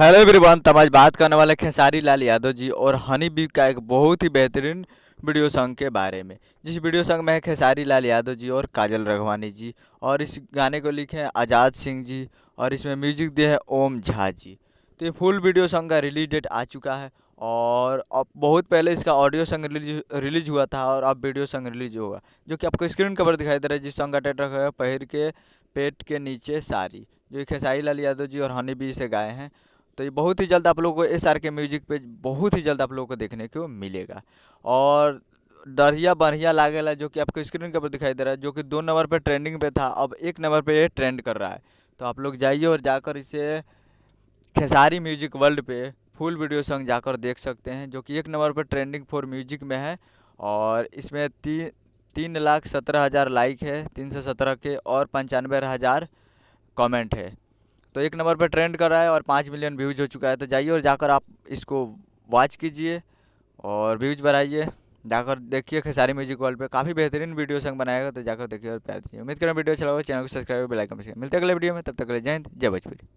Hello everyone. तब आज बात करने वाले खेसारी लाल यादव जी और हनी बी का एक बहुत ही बेहतरीन वीडियो सॉन्ग के बारे में। जिस वीडियो सॉन्ग में है खेसारी लाल यादव जी और काजल रघवानी जी, और इस गाने को लिखे हैं आज़ाद सिंह जी, और इसमें म्यूजिक दिए हैं ओम झा जी। तो ये फुल वीडियो सॉन्ग का रिलीज डेट आ चुका है, और अब बहुत पहले इसका ऑडियो सॉन्ग रिलीज हुआ था, और अब वीडियो सॉन्ग रिलीज होगा, जो कि आपको स्क्रीन कवर दिखाई दे रहा है। जिस सॉन्ग का टाइटल है पहिर के पेट के नीचे साड़ी, जो कि खेसारी लाल यादव जी और हनी बी से गाए हैं। तो ये बहुत ही जल्द आप लोगों को एस आर के म्यूजिक पे बहुत ही जल्द आप लोगों को देखने को मिलेगा। और दरिया बढ़िया लागेला, जो कि आपको स्क्रीन के ऊपर दिखाई दे रहा है, जो कि 2 नंबर पे ट्रेंडिंग पे था, अब 1 नंबर पे ये ट्रेंड कर रहा है। तो आप लोग जाइए और जाकर इसे खेसारी म्यूजिक वर्ल्ड पे फुल वीडियो सॉन्ग जाकर देख सकते हैं, जो कि 1 नंबर पर ट्रेंडिंग फॉर म्यूजिक में है। और इसमें 3,17,000 लाइक है, 317 के, और 95,000 कमेंट है। तो 1 नंबर पर ट्रेंड कर रहा है और 5 मिलियन व्यूज हो चुका है। तो जाइए और जाकर आप इसको वॉच कीजिए और व्यूज बढ़ाइए। जाकर देखिए खेसारी म्यूजिक वर्ल्ड पे काफ़ी बेहतरीन वीडियो सॉन्ग बनाएगा, तो जाकर देखिए और प्यार दीजिए। उम्मीद करें वीडियो अच्छा लगा, चैनल को सब्सक्राइब, बेल आइकन प्रेस करें। मिलते हैं अगले वीडियो में, तब तक के लिए जय हिंद, जय भोजपुरी।